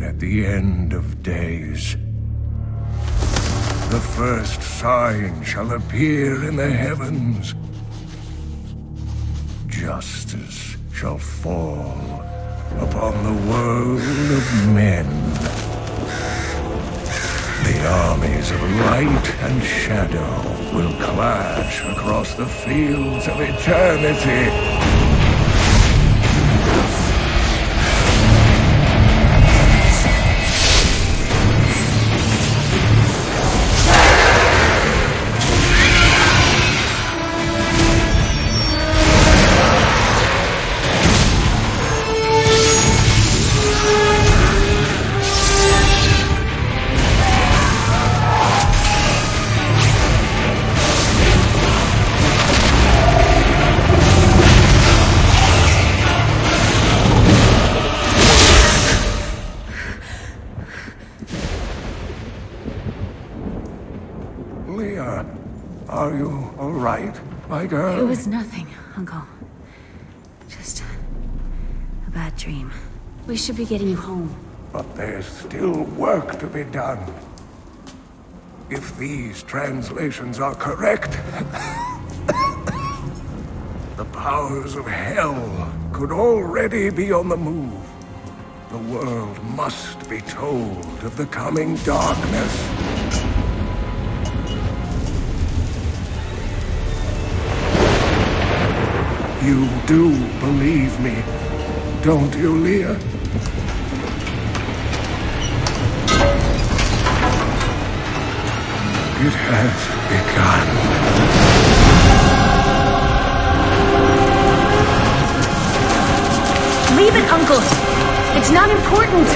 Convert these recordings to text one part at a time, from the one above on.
at the end of days. The first sign shall appear in the heavens. Justice shall fall upon the world of men. The armies of light and shadow will clash across the fields of eternity. Are you all right, my girl? It was nothing, Uncle. Just a bad dream. We should be getting you home. But there's still work to be done. If these translations are correct, the powers of hell could already be on the move. The world must be told of the coming darkness. You do believe me, don't you, Leah? It has begun. Leave it, Uncle! It's not important!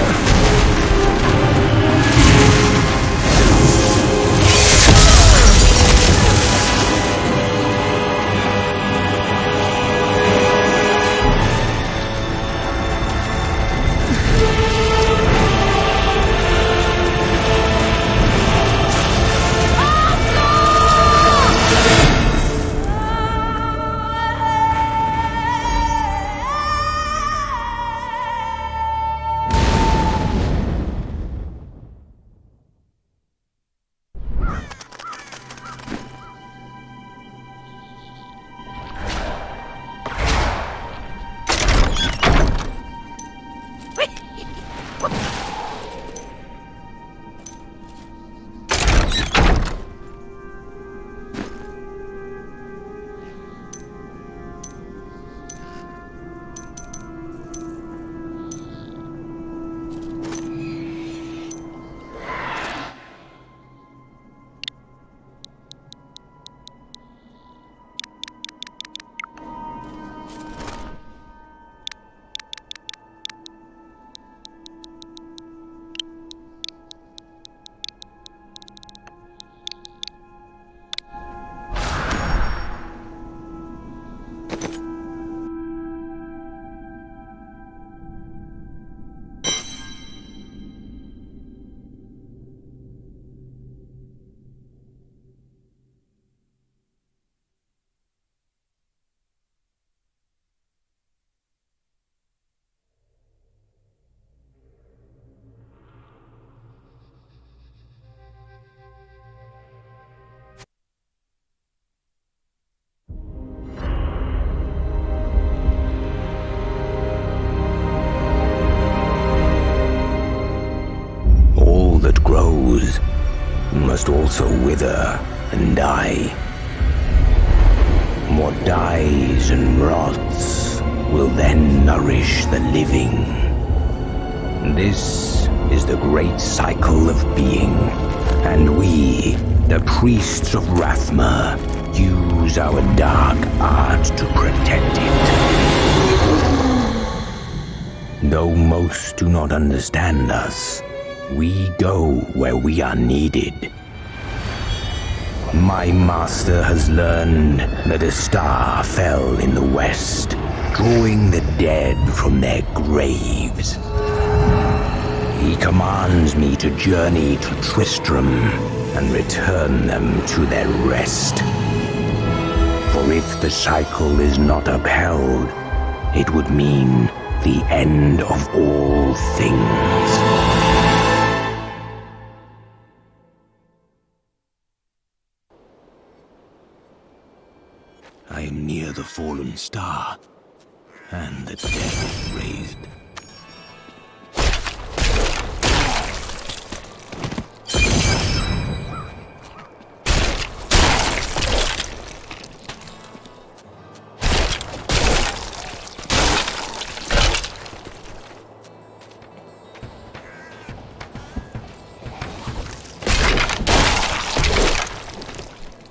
Must also wither and die. What dies and rots will then nourish the living. This is the great cycle of being, and we, the priests of Rathma, use our dark art to protect it. Though most do not understand us, we go where we are needed. My master has learned that a star fell in the west, drawing the dead from their graves. He commands me to journey to Tristram and return them to their rest. For if the cycle is not upheld, it would mean the end of all things. I am near the fallen star, and the dead is raised.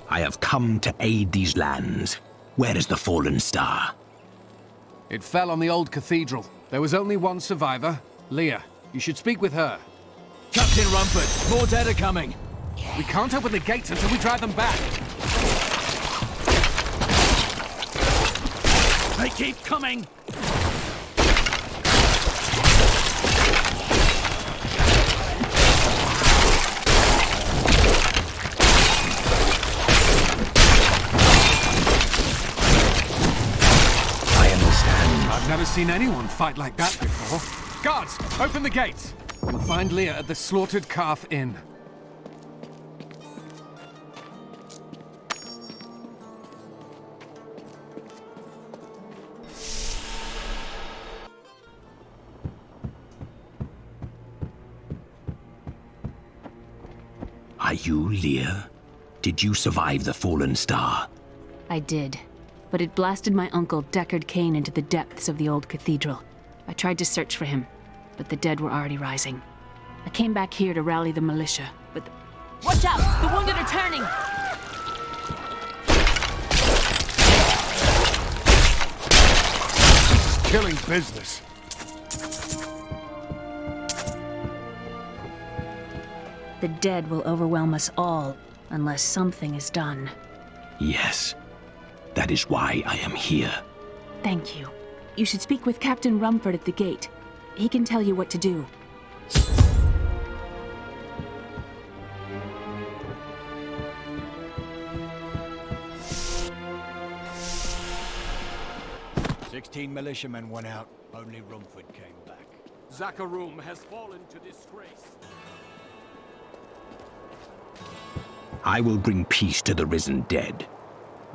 I have come to aid these lands. Where is the fallen star? It fell on the old cathedral. There was only one survivor, Leah. You should speak with her. Captain Rumford, more dead are coming. We can't open the gates until we drive them back. They keep coming. I've never seen anyone fight like that before. Guards, open the gates! You'll find Leah at the Slaughtered Calf Inn. Are you Leah? Did you survive the fallen star? I did. But it blasted my uncle, Deckard Cain, into the depths of the old cathedral. I tried to search for him, but the dead were already rising. I came back here to rally the militia, but Watch out! The wounded are turning! This is killing business. The dead will overwhelm us all, unless something is done. Yes. That is why I am here. Thank you. You should speak with Captain Rumford at the gate. He can tell you what to do. "16 militiamen went out. Only Rumford came back. Zakharum has fallen to disgrace. I will bring peace to the risen dead.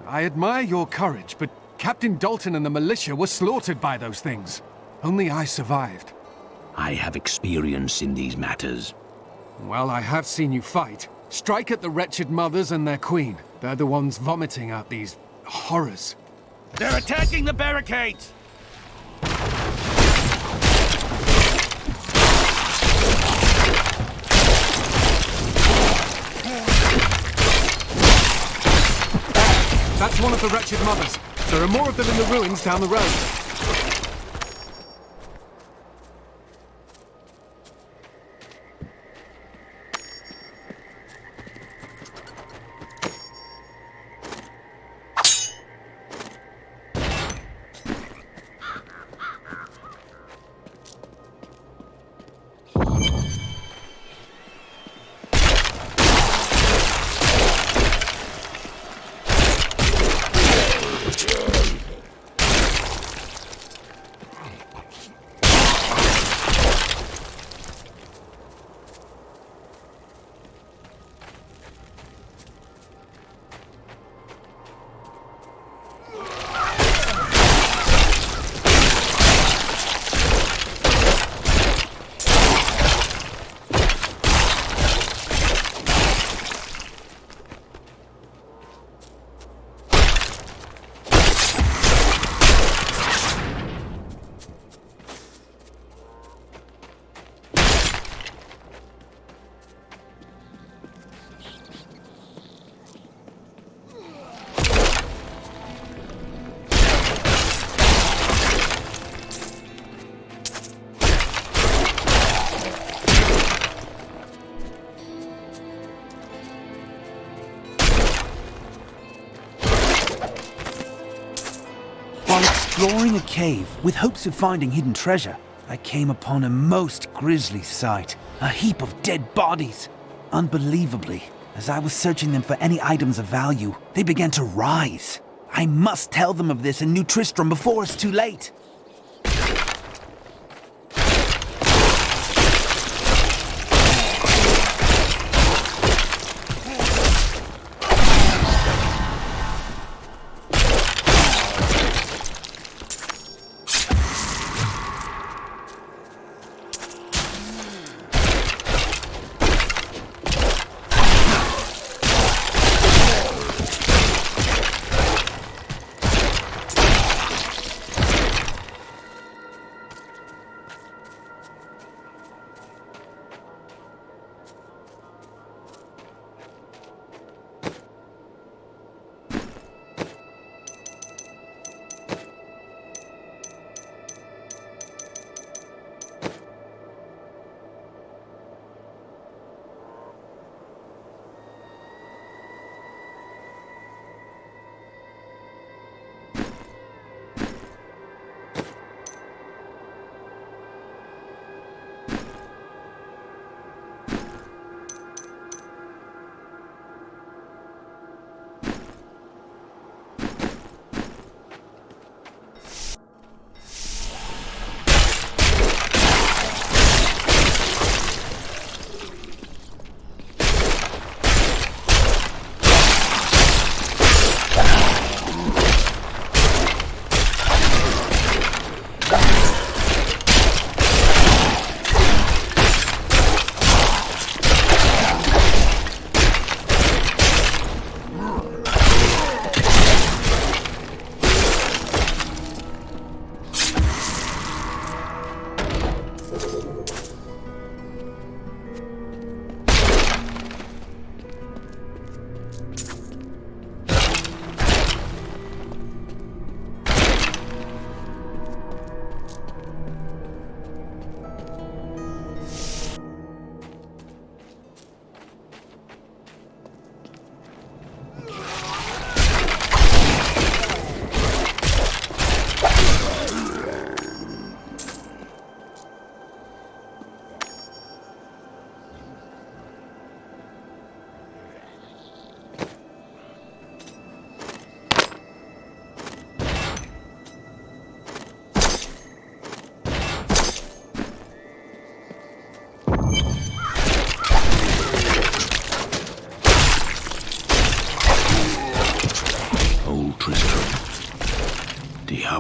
I admire your courage, but Captain Dalton and the militia were slaughtered by those things. Only I survived. I have experience in these matters. Well, I have seen you fight. Strike at the wretched mothers and their queen. They're the ones vomiting out these horrors. They're attacking the barricades! That's one of the wretched mothers. There are more of them in the ruins down the road. Exploring a cave with hopes of finding hidden treasure, I came upon a most grisly sight. A heap of dead bodies. Unbelievably, as I was searching them for any items of value, they began to rise. I must tell them of this in New Tristram before it's too late.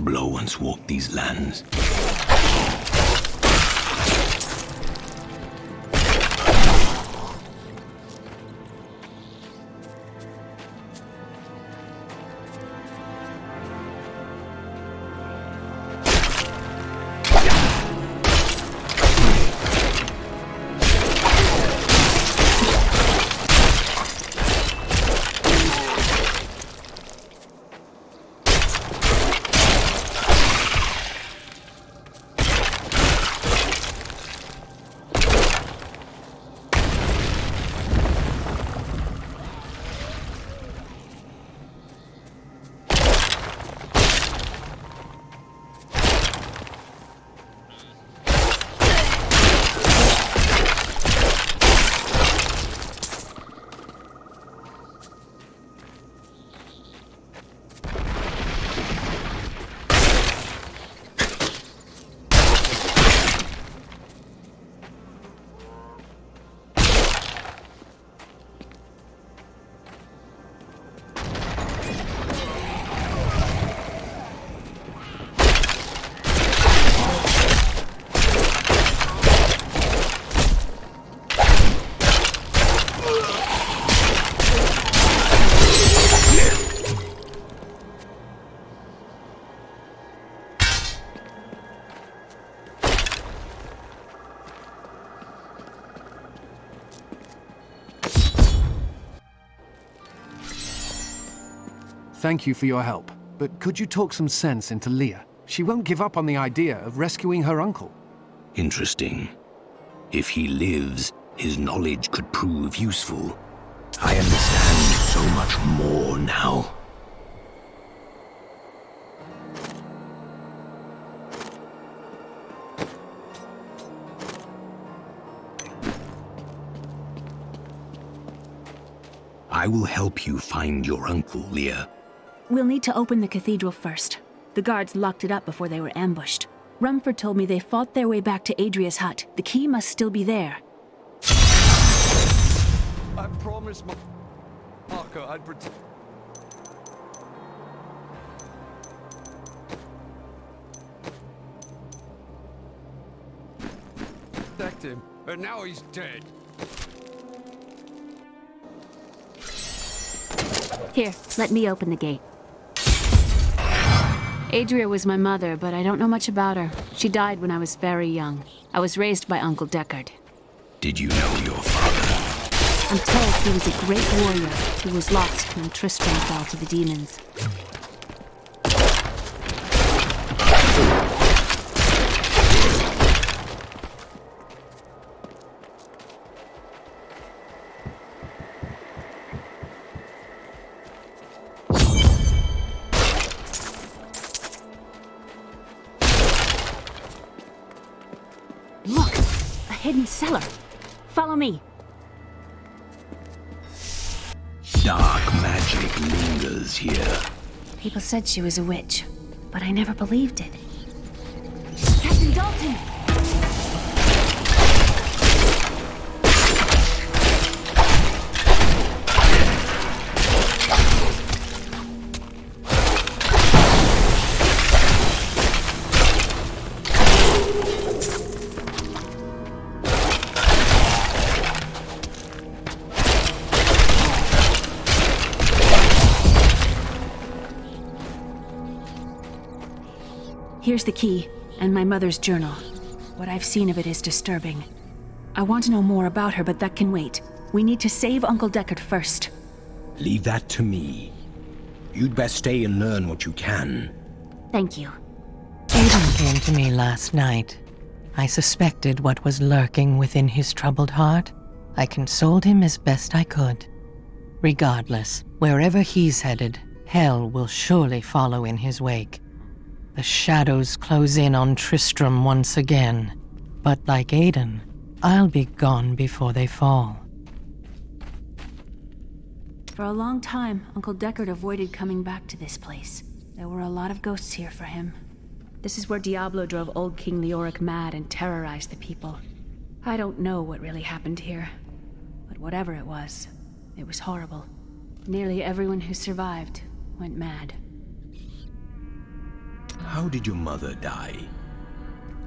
Diablo once walked these lands. Thank you for your help, but could you talk some sense into Leah? She won't give up on the idea of rescuing her uncle. Interesting. If he lives, his knowledge could prove useful. I understand so much more now. I will help you find your uncle, Leah. We'll need to open the cathedral first. The guards locked it up before they were ambushed. Rumford told me they fought their way back to ADRIA'S hut. The key must still be there. I promised Marco I'd protect him, but now he's dead. Here, let me open the gate. Adria was my mother, but I don't know much about her. She died when I was very young. I was raised by Uncle Deckard. Did you know your father? I'm told he was a great warrior who was lost when Tristram fell to the demons. Look! A hidden cellar! Follow me! Dark magic lingers here. People said she was a witch, but I never believed it. Captain Dalton! Here's the key, and my mother's journal. What I've seen of it is disturbing. I want to know more about her, but that can wait. We need to save Uncle Deckard first. Leave that to me. You'd best stay and learn what you can. Thank you. Aiden came to me last night. I suspected what was lurking within his troubled heart. I consoled him as best I could. Regardless, wherever he's headed, hell will surely follow in his wake. The shadows close in on Tristram once again. But like Aiden, I'll be gone before they fall. For a long time, Uncle Deckard avoided coming back to this place. There were a lot of ghosts here for him. This is where Diablo drove old King Leoric mad and terrorized the people. I don't know what really happened here, but whatever it was horrible. Nearly everyone who survived went mad. How did your mother die?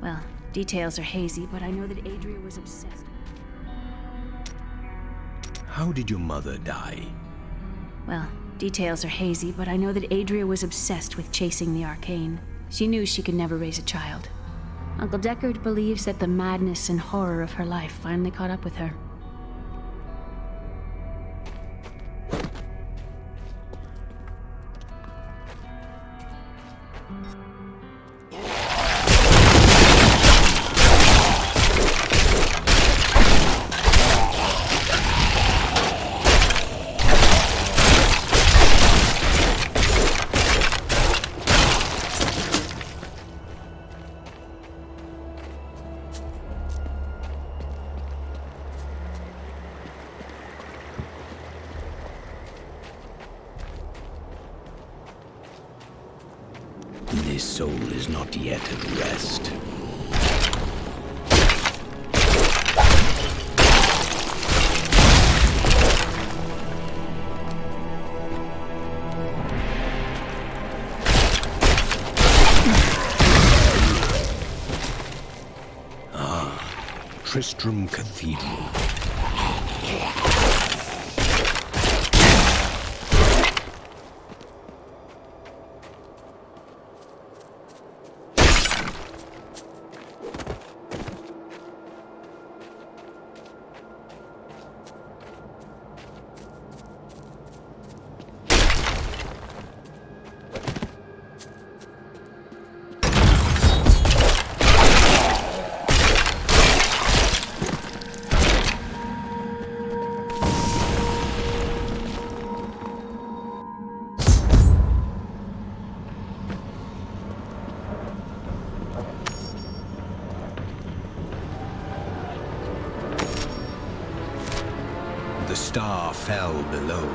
Well, details are hazy, but I know that Adria was obsessed. How did your mother die? Well, details are hazy, but I know that Adria was obsessed with chasing the arcane. She knew she could never raise a child. Uncle Deckard believes that the madness and horror of her life finally caught up with her. This soul is not yet at rest. Tristram Cathedral. The star fell below.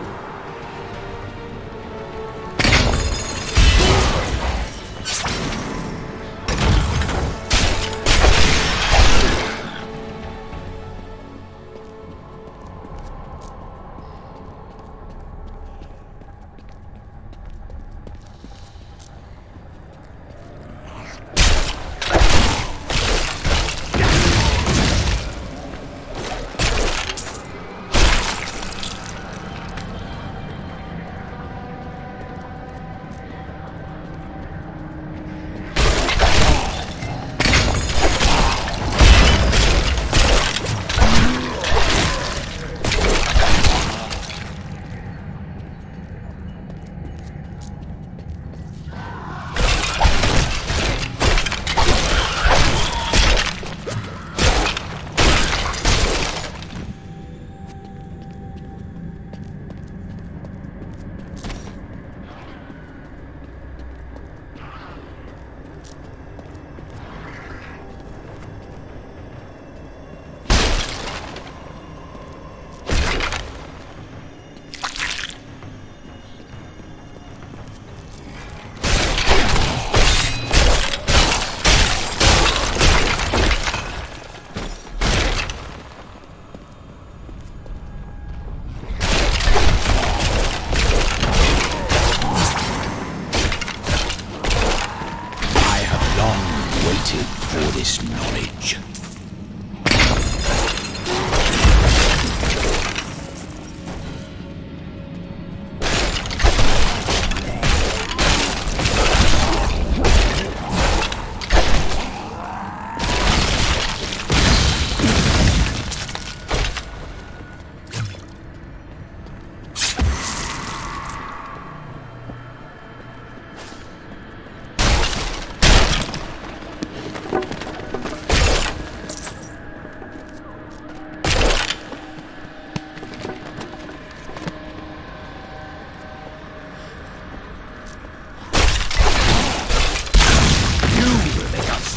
For this knowledge.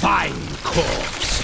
Fine corpse.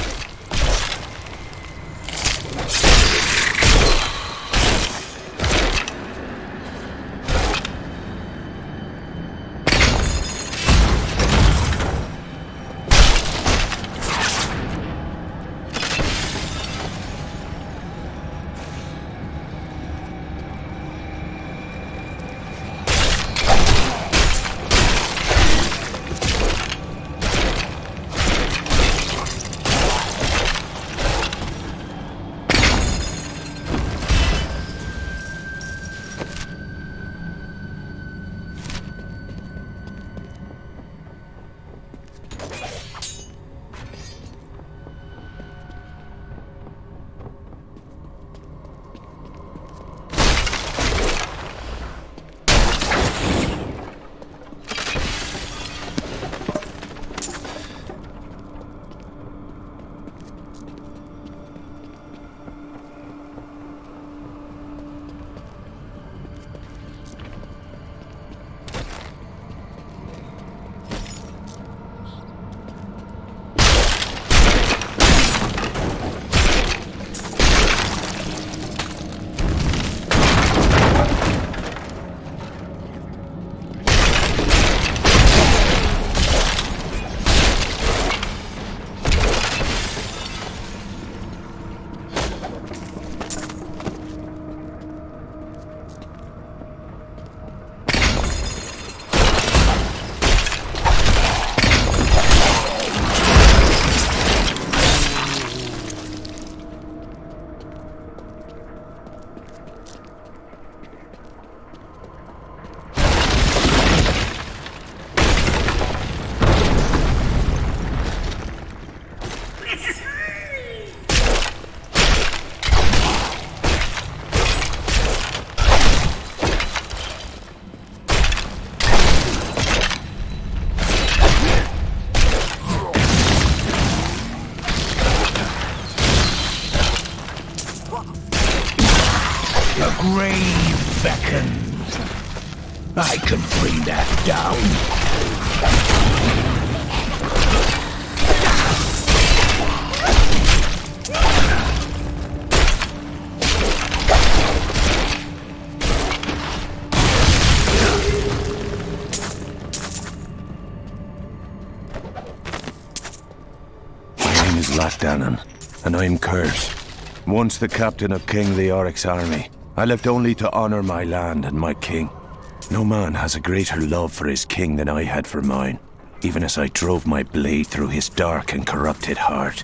beckons. I can bring that down. My name is Latdanan, and I am cursed. Once the captain of King LEORIC'S army, I left only to honor my land and my king. No man has a greater love for his king than I had for mine, even as I drove my blade through his dark and corrupted heart.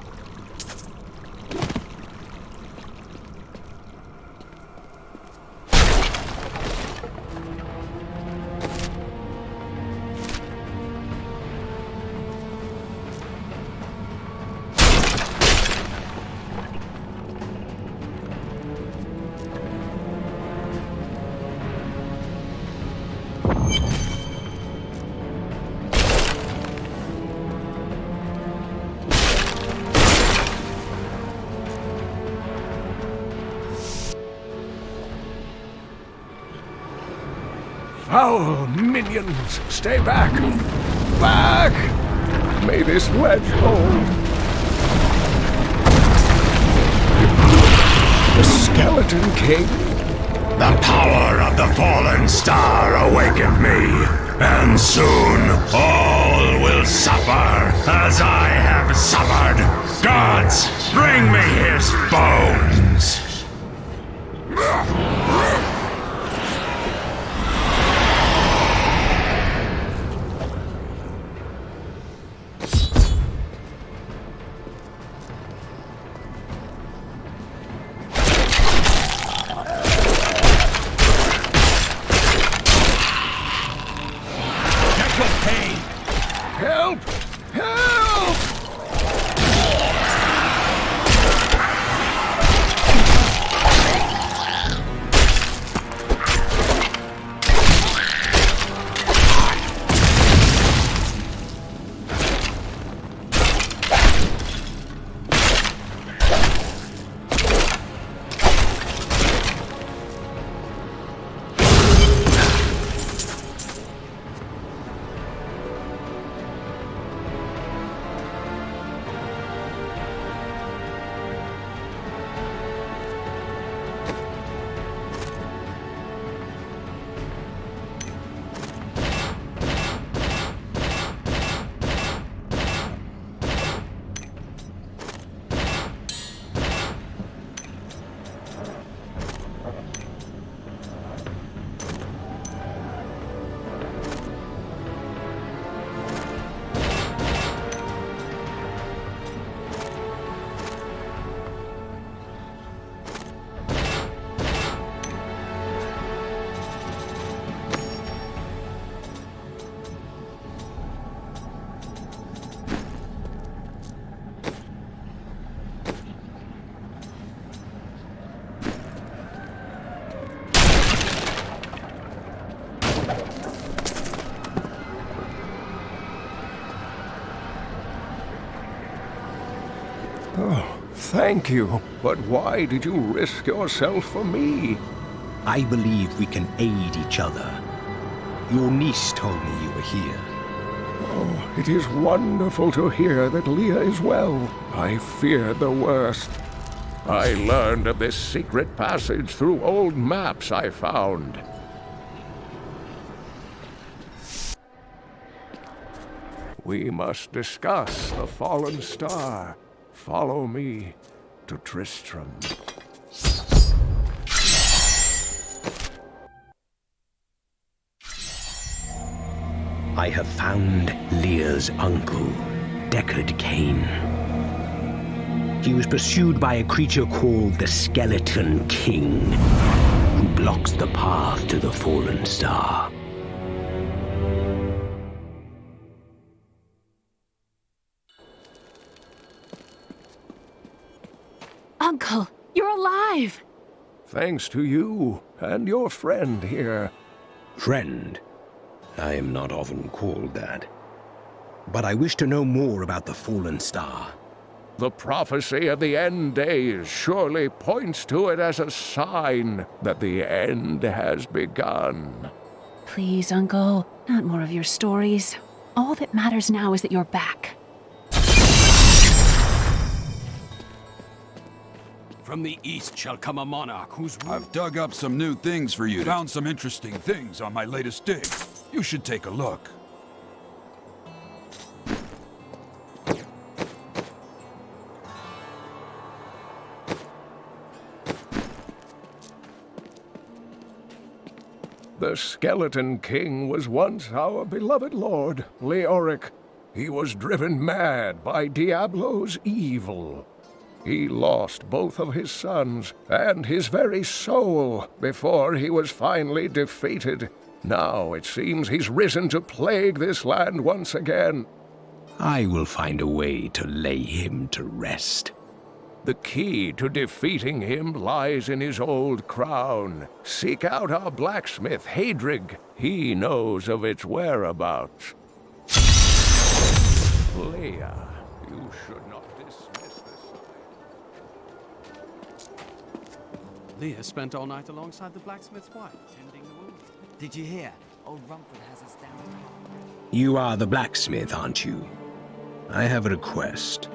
Foul minions, stay back! Back! May this wedge hold. The Skeleton King? The power of the fallen star awakened me, and soon all will suffer as I have suffered. Gods, bring me his bones! Help! Help! Oh, thank you. But why did you risk yourself for me? I believe we can aid each other. Your niece told me you were here. Oh, it is wonderful to hear that Leah is well. I feared the worst. I learned of this secret passage through old maps I found. We must discuss the fallen star. Follow me to Tristram. I have found Leah's uncle, Deckard Cain. He was pursued by a creature called the Skeleton King, who blocks the path to the fallen star. Uncle, you're alive! Thanks to you and your friend here. Friend? I am not often called that. But I wish to know more about the fallen star. The prophecy of the end days surely points to it as a sign that the end has begun. Please, Uncle, not more of your stories. All that matters now is that you're back. From the east shall come a monarch whose... I've dug up some new things for you. Found some interesting things on my latest dig. You should take a look. The Skeleton King was once our beloved lord, Leoric. He was driven mad by Diablo's evil. He lost both of his sons and his very soul before he was finally defeated. Now it seems he's risen to plague this land once again. I will find a way to lay him to rest. The key to defeating him lies in his old crown. Seek out our blacksmith, Hadrig. He knows of its whereabouts. Leia, you should not dismiss this. Leah spent all night alongside the blacksmith's wife, tending the wound. Did you hear? Old Rumford has us down. You are the blacksmith, aren't you? I have a request.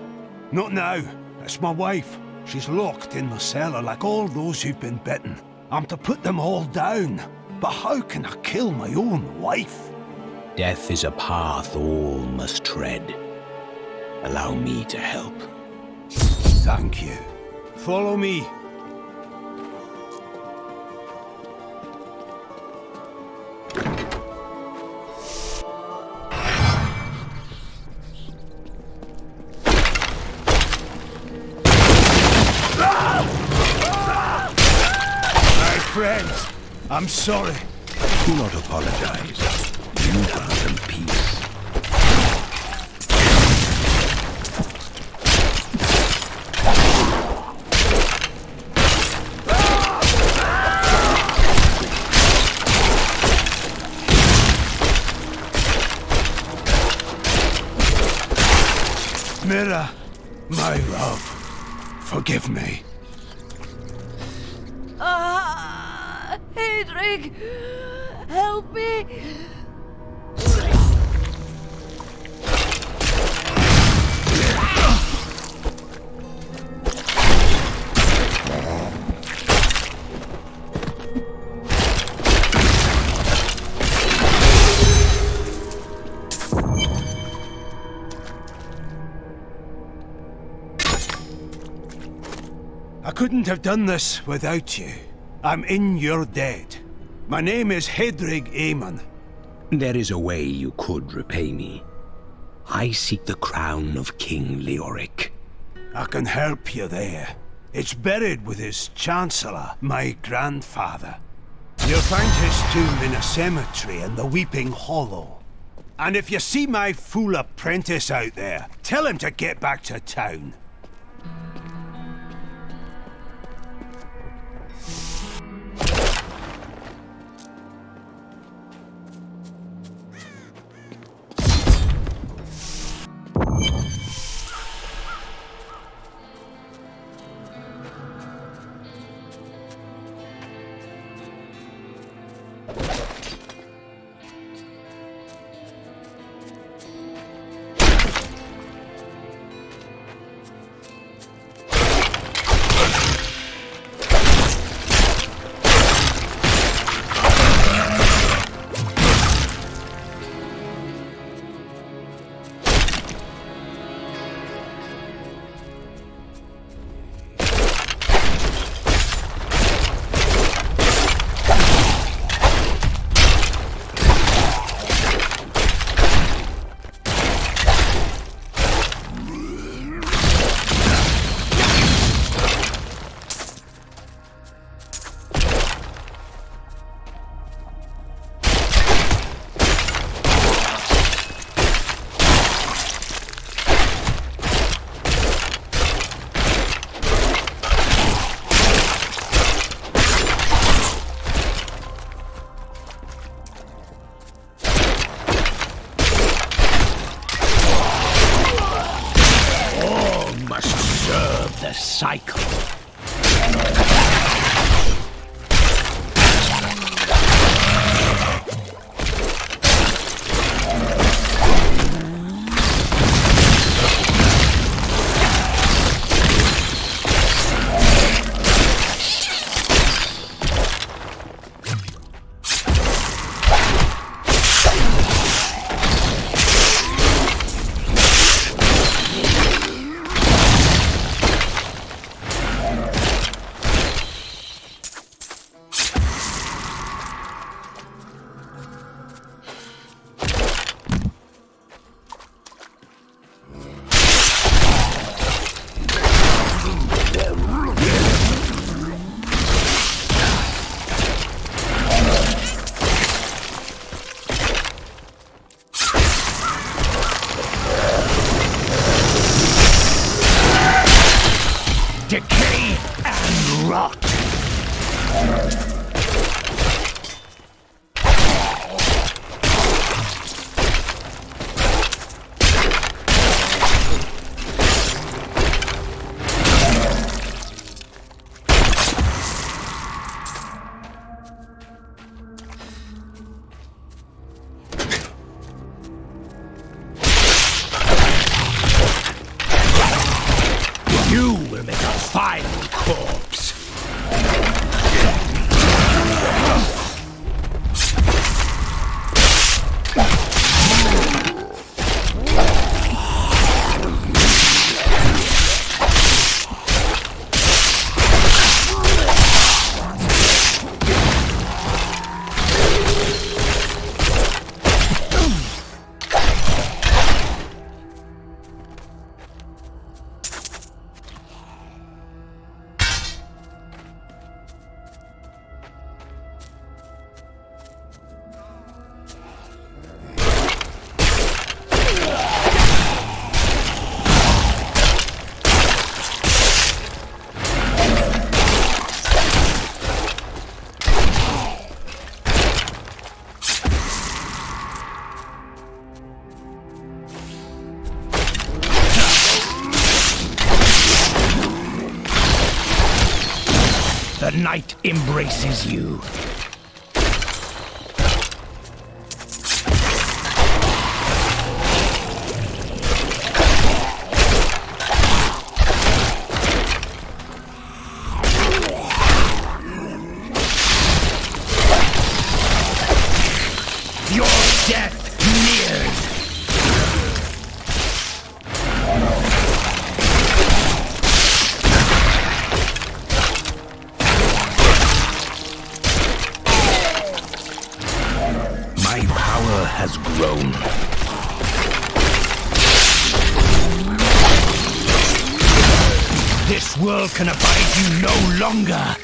Not now. It's my wife. She's locked in the cellar like all those who've been bitten. I'm to put them all down. But how can I kill my own wife? Death is a path all must tread. Allow me to help. Thank you. Follow me. Friends, I'm sorry. Do not apologize. You brought them peace. Mira, my love, forgive me. Hadrig, help me! I couldn't have done this without you. I'm in your debt. My name is Hadrig Aemon. There is a way you could repay me. I seek the crown of King Leoric. I can help you there. It's buried with his Chancellor, my grandfather. You'll find his tomb in a cemetery in the Weeping Hollow. And if you see my fool apprentice out there, tell him to get back to town. endless cycle. Decay and rot. You will make a fine corpse. The night embraces you. Your death nears. My power has grown. This world can abide you no longer.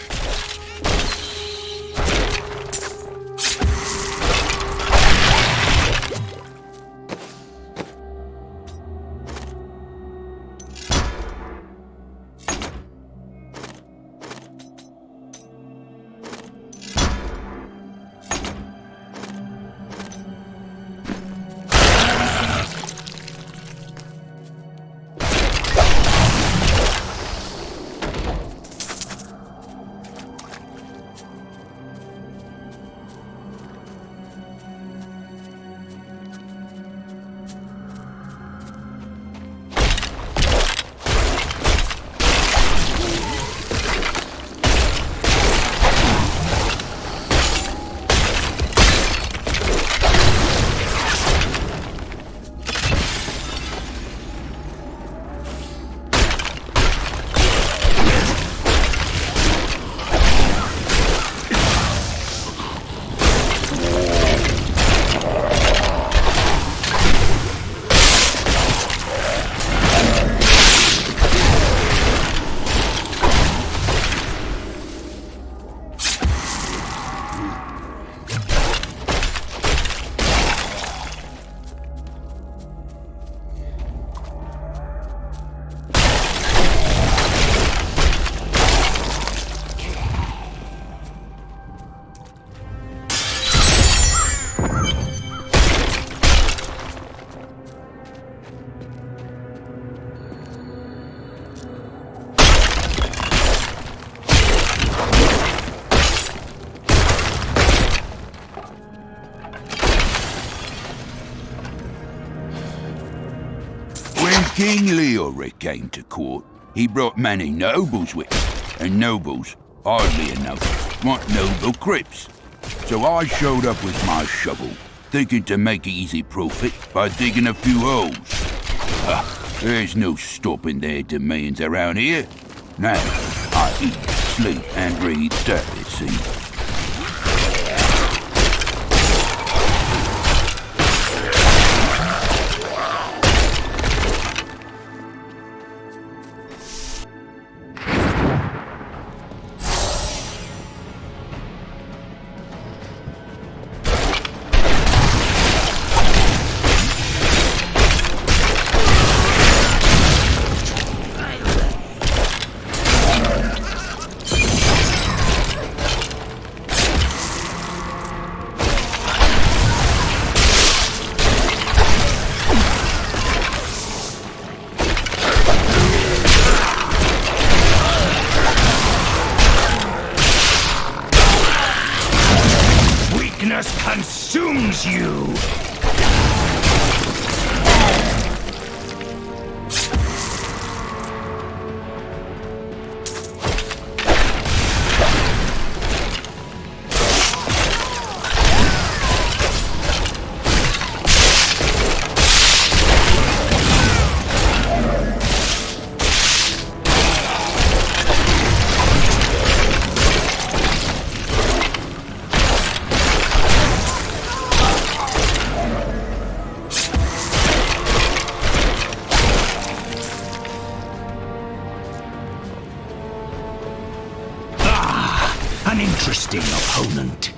King Leoric came to court. He brought many nobles with him, and nobles, oddly enough, want noble crypts. So I showed up with my shovel, thinking to make easy profit by digging a few holes. There's no stopping their demands around here. Now, I eat, sleep, and breathe dirt, it seems. Consumes you! An interesting opponent.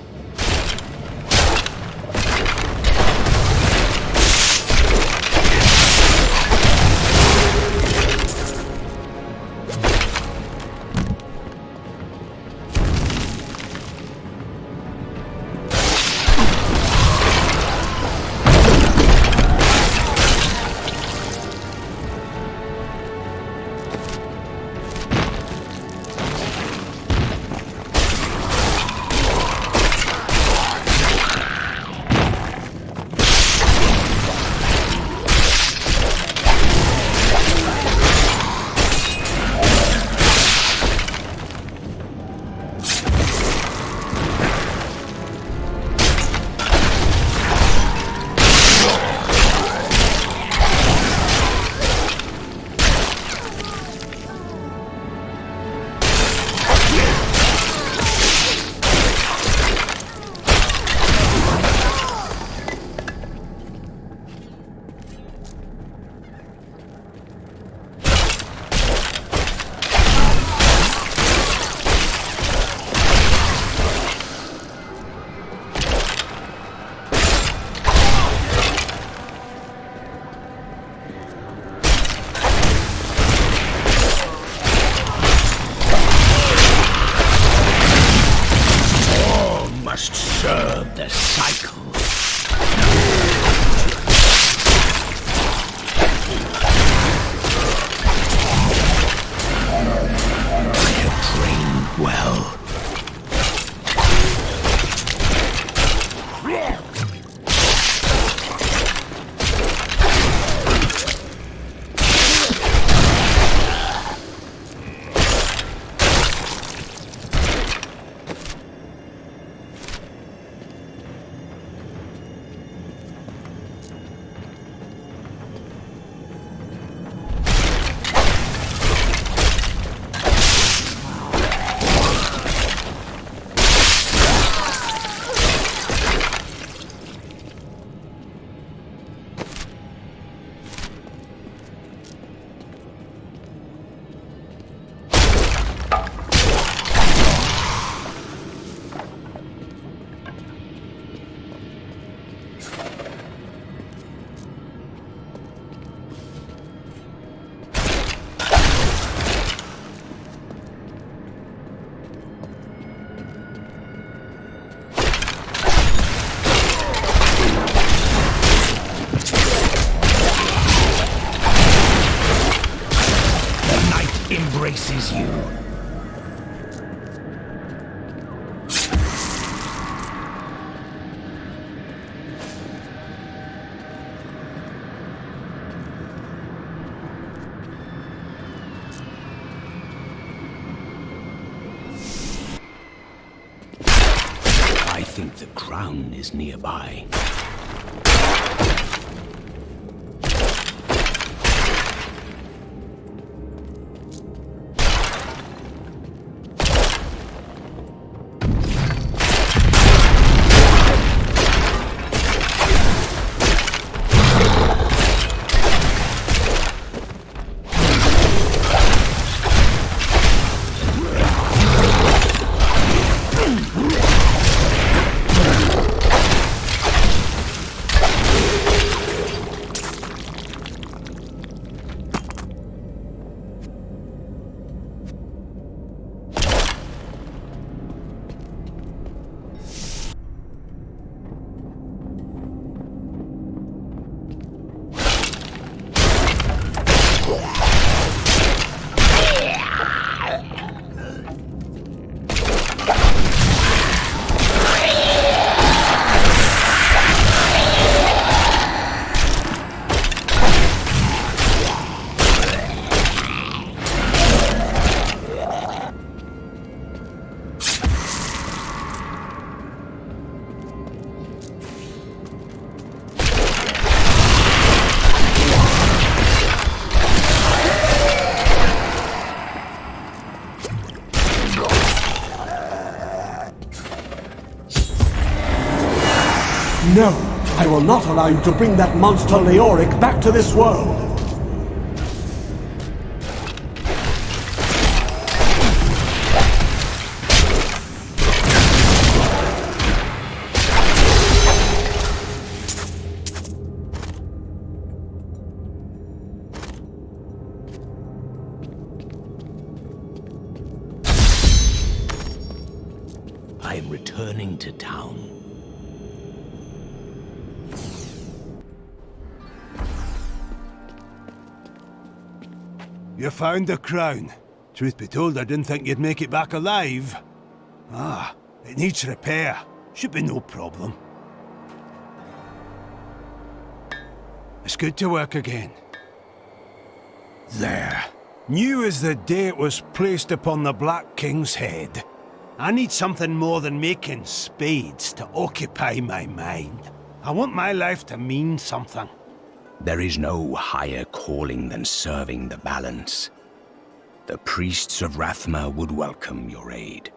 Serve the cycle. I have trained well. Embraces you. think the crown is nearby. No, I will not allow you to bring that monster Leoric back to this world. I am returning to town. You found the crown. Truth be told, I didn't think you'd make it back alive. Ah, it needs repair. Should be no problem. It's good to work again. There. New as the day it was placed upon the Black King's head. I need something more than making spades to occupy my mind. I want my life to mean something. There is no higher calling than serving the balance. The priests of Rathma would welcome your aid.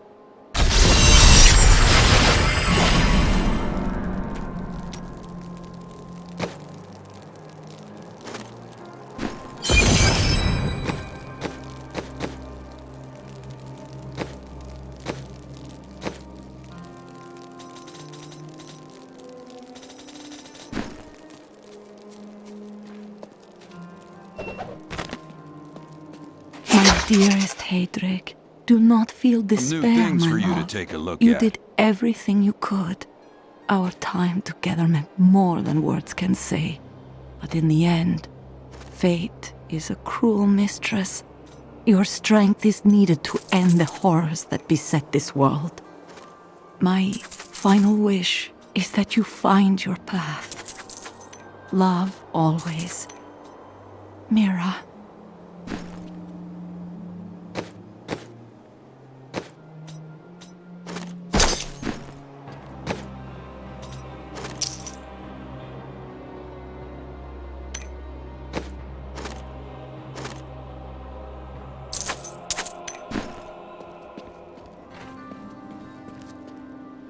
Dearest Heydrich, do not feel despair, New things my for you to love. take a look You at. did everything you could. Our time together meant more than words can say. But in the end, fate is a cruel mistress. Your strength is needed to end the horrors that beset this world. My final wish is that you find your path. Love always. Mira.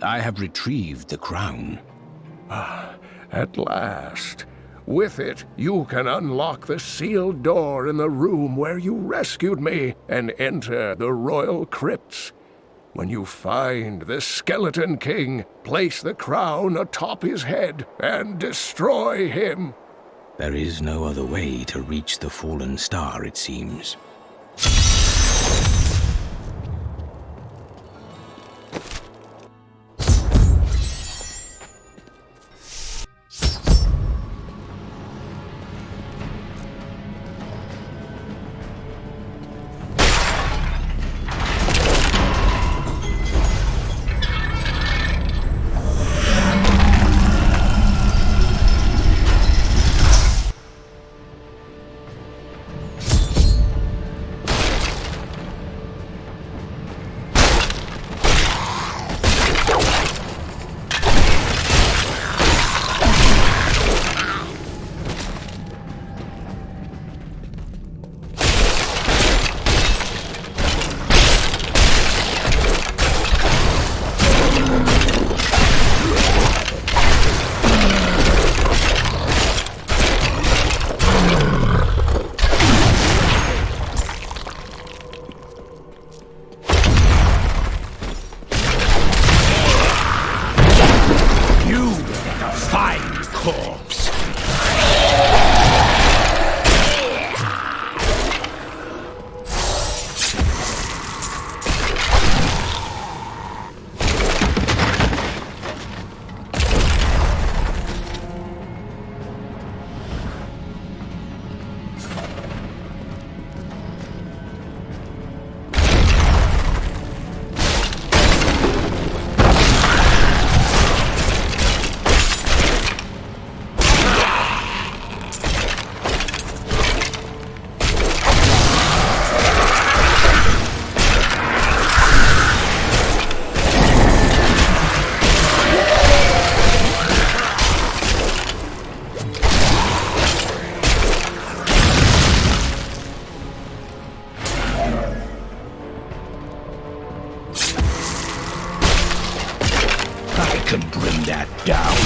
I have retrieved the crown. Ah, at last. With it, you can unlock the sealed door in the room where you rescued me and enter the royal crypts. When you find the Skeleton King, place the crown atop his head and destroy him. There is no other way to reach the fallen star, it seems. can bring that down.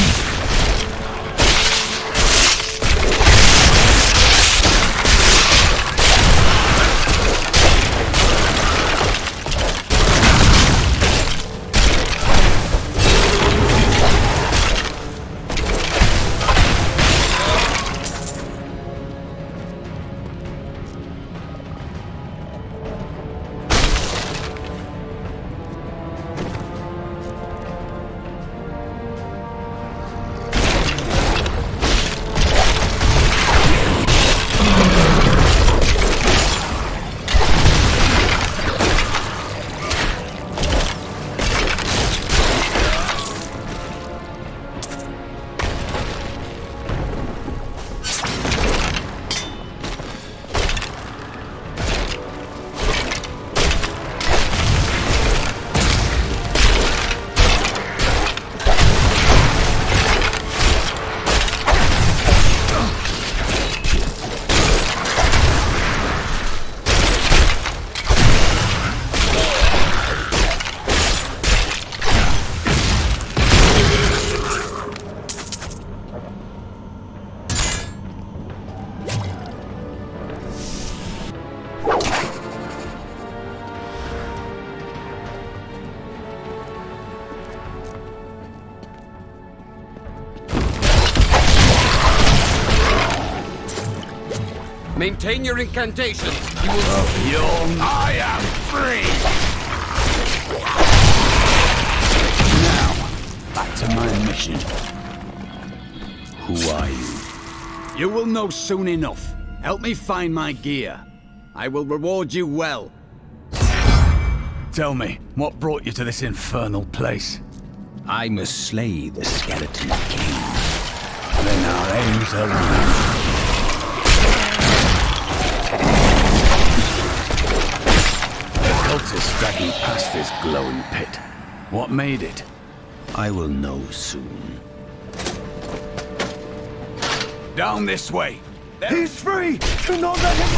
Maintain your incantation. You will... I am free! Now, back to my mission. Who are you? You will know soon enough. Help me find my gear. I will reward you well. Tell me, what brought you to this infernal place? I must slay the Skeleton King. Then our aims align. Cultists dragged me past this glowing pit. What made it? I will know soon. Down this way. He's free! Do not let him...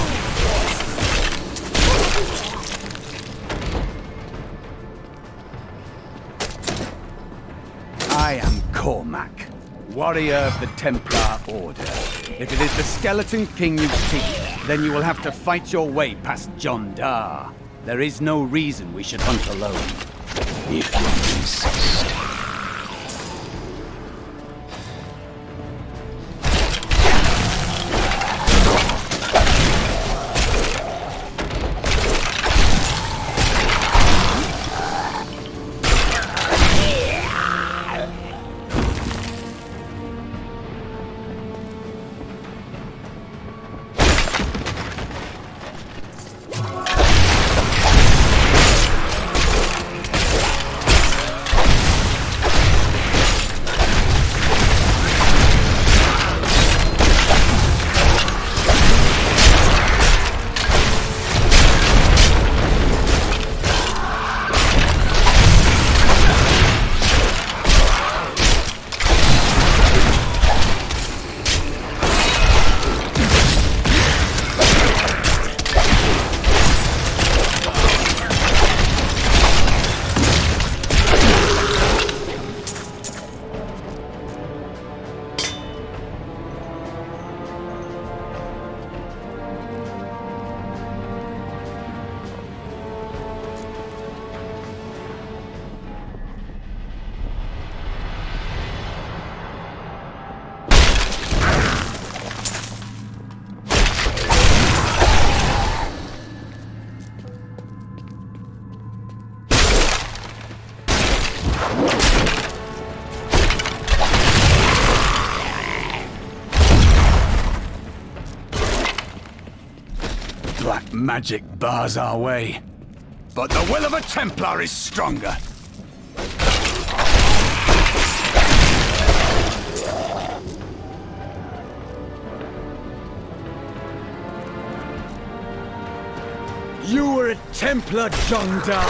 I am Cormac, warrior of the Templar Order. If it is the Skeleton King you seek, then you will have to fight your way past John Dar. There is no reason we should hunt alone. If you insist. Black magic bars our way. But the will of a Templar is stronger. You were a Templar, John Dar.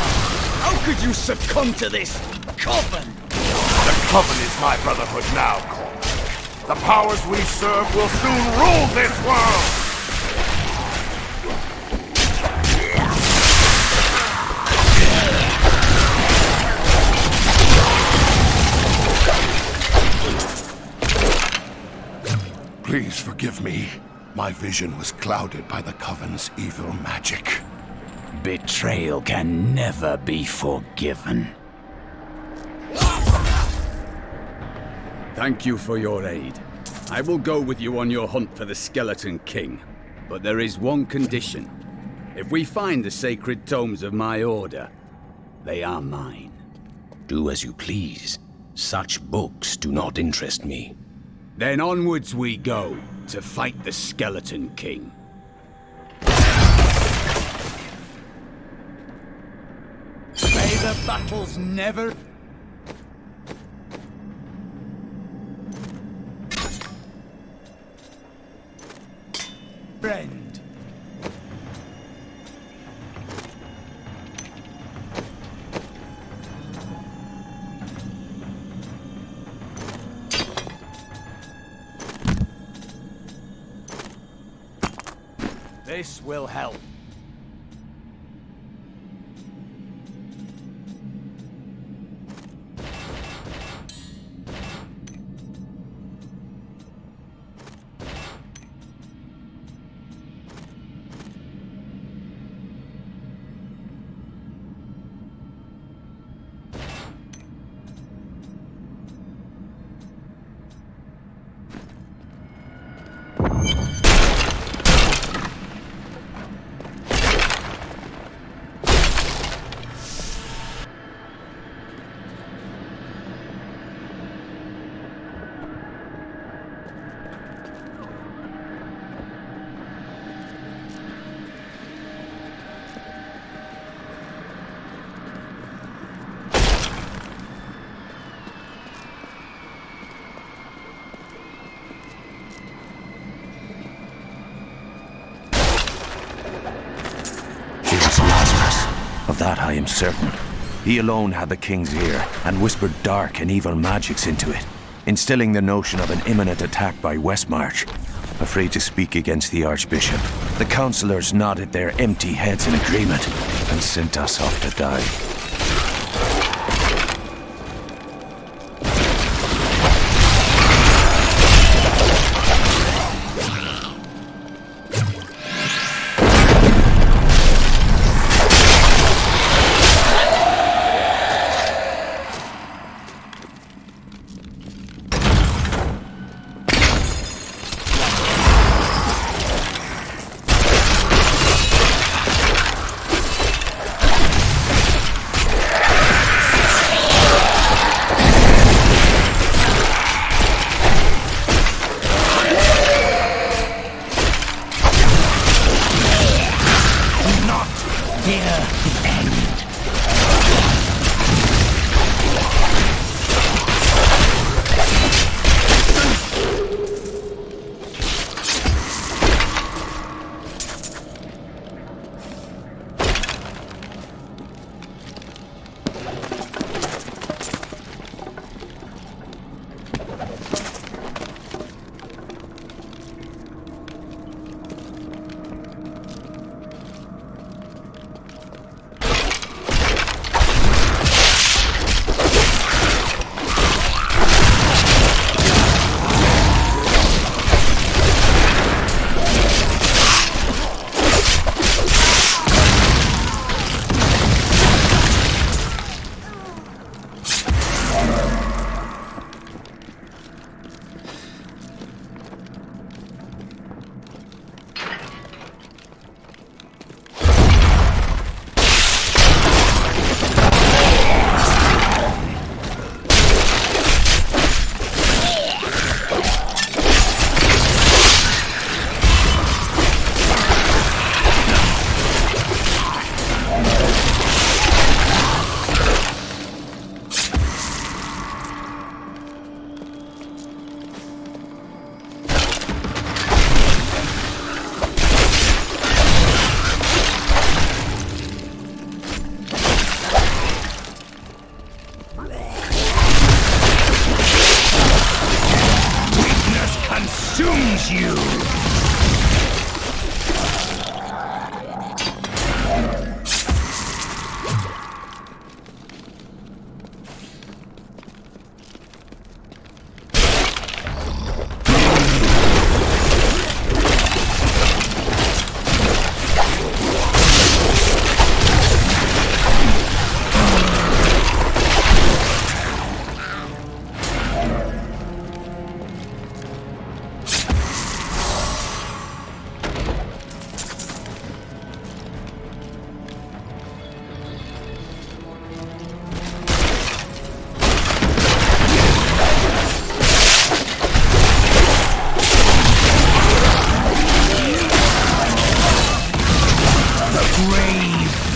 How could you succumb to this coven? The coven is my brotherhood now, Cormac. The powers we serve will soon rule this world! forgive me. My vision was clouded by the Coven's evil magic. Betrayal can never be forgiven. Thank you for your aid. I will go with you on your hunt for the Skeleton King. But there is one condition. If we find the sacred tomes of my order, they are mine. Do as you please. Such books do not interest me. Then onwards we go, to fight the Skeleton King. May the battles never... Friend. This will help. Of that I am certain. He alone had the king's ear, and whispered dark and evil magics into it, instilling the notion of an imminent attack by Westmarch. Afraid to speak against the Archbishop, the councillors nodded their empty heads in agreement, and sent us off to die.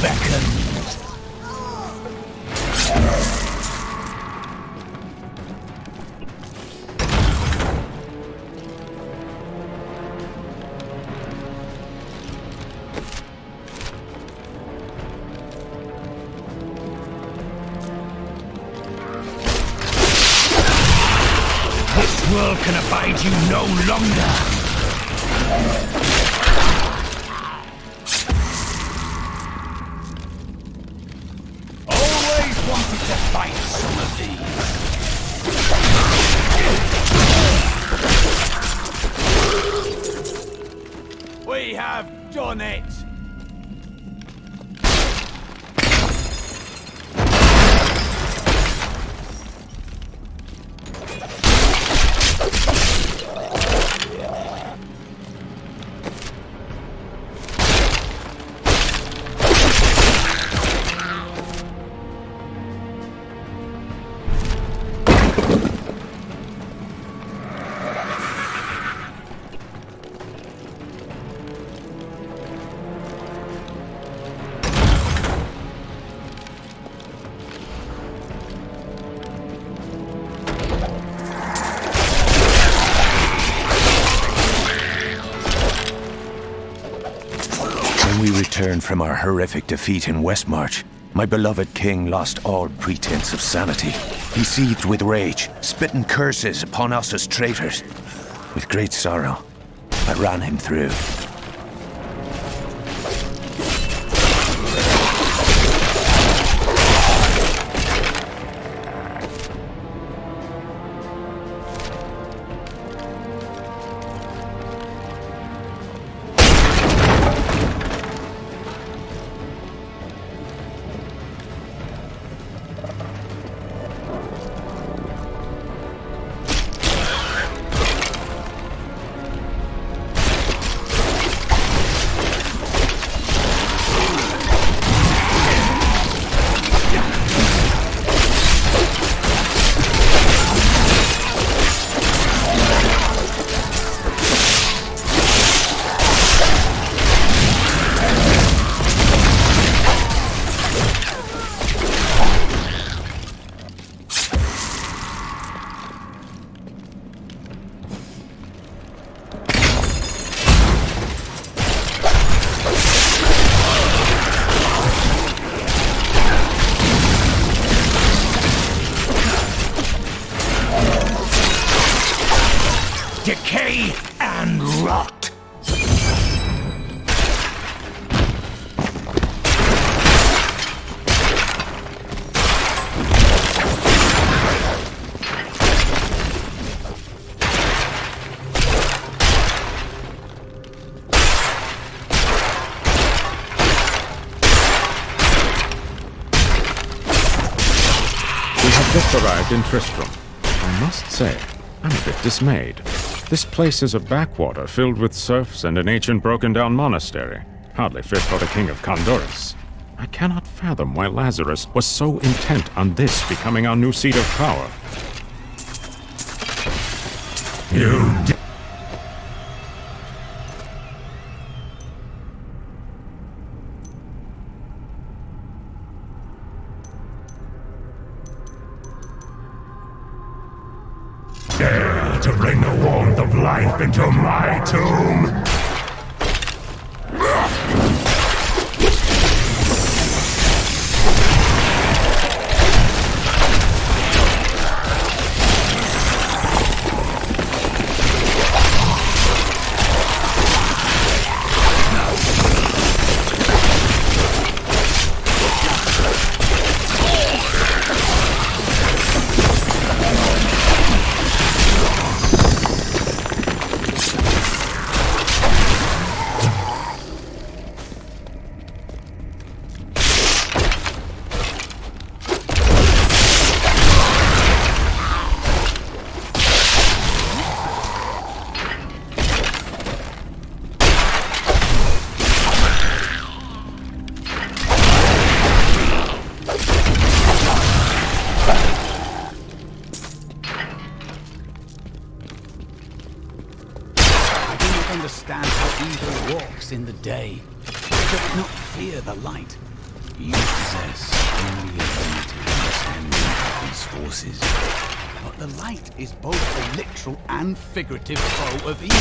beckons. This world can abide you no longer! Always wanted to fight some of these. We have done it! When we returned from our horrific defeat in Westmarch, my beloved king lost all pretense of sanity. He seethed with rage, spitting curses upon us as traitors. With great sorrow, I ran him through. Decay and rot! We have just arrived in Tristram. I must say, I'm a bit dismayed. This place is a backwater filled with serfs and an ancient broken-down monastery, hardly fit for the king of Condorus. I cannot fathom why Lazarus was so intent on this becoming our new seat of power. Dare to bring the warmth of life into my tomb! Understand how evil walks in the day. Does not fear the light. You possess only a limited understanding of these forces. But the light is both a literal and figurative foe of evil.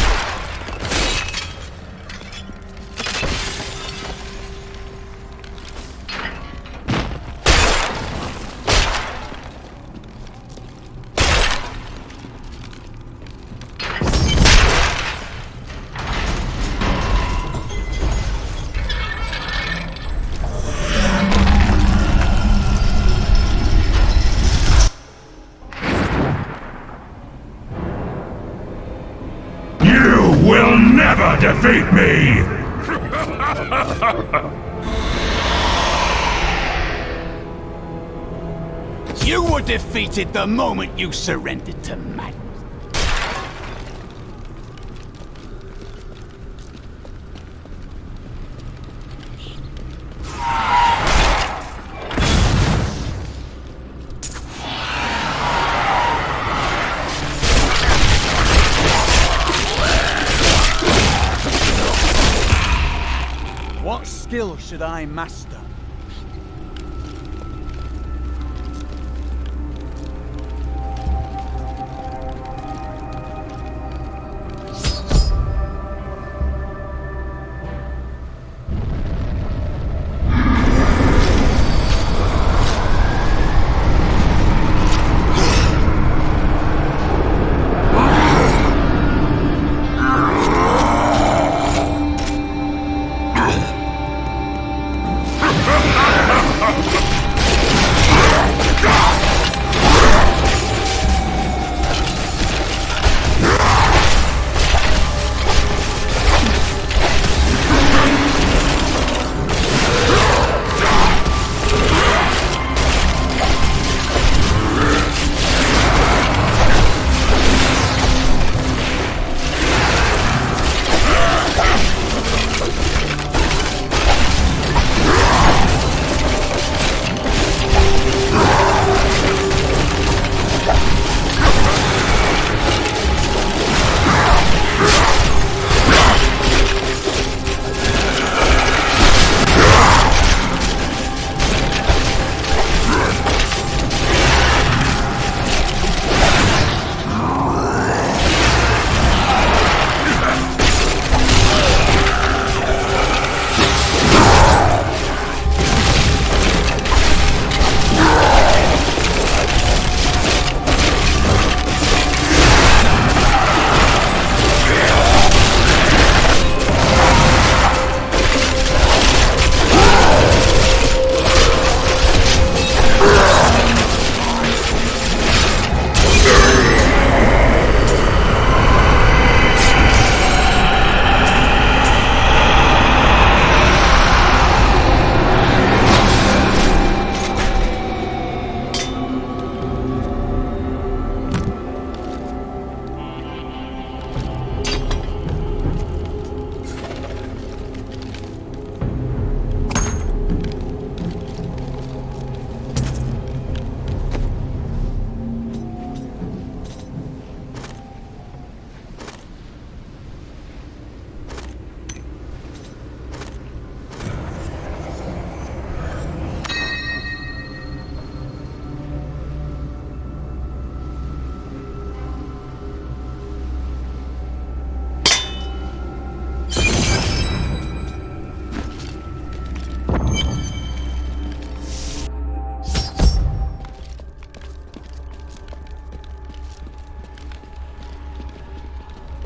Will never defeat me! You were defeated the moment you surrendered to madness. What skill should I master?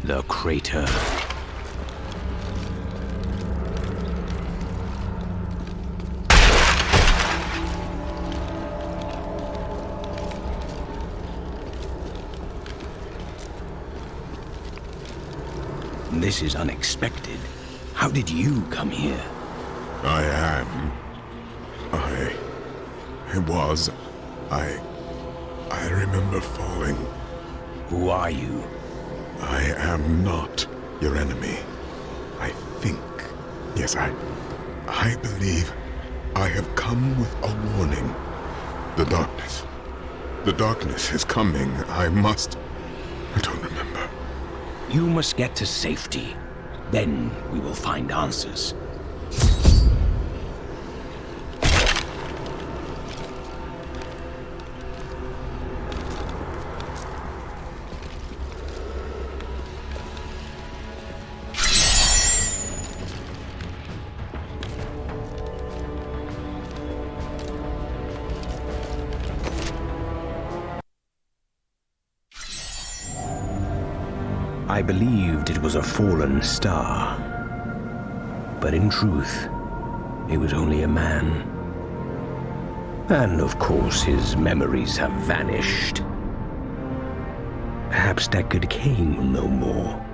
The crater. This is unexpected. How did you come here? I remember falling. Who are you? I am not your enemy. I think. Yes, I believe I have come with a warning. The darkness. The darkness is coming. I don't remember. You must get to safety. Then we will find answers. I believed it was a fallen star. But in truth, he was only a man. And of course, his memories have vanished. Perhaps Deckard Cain will know more.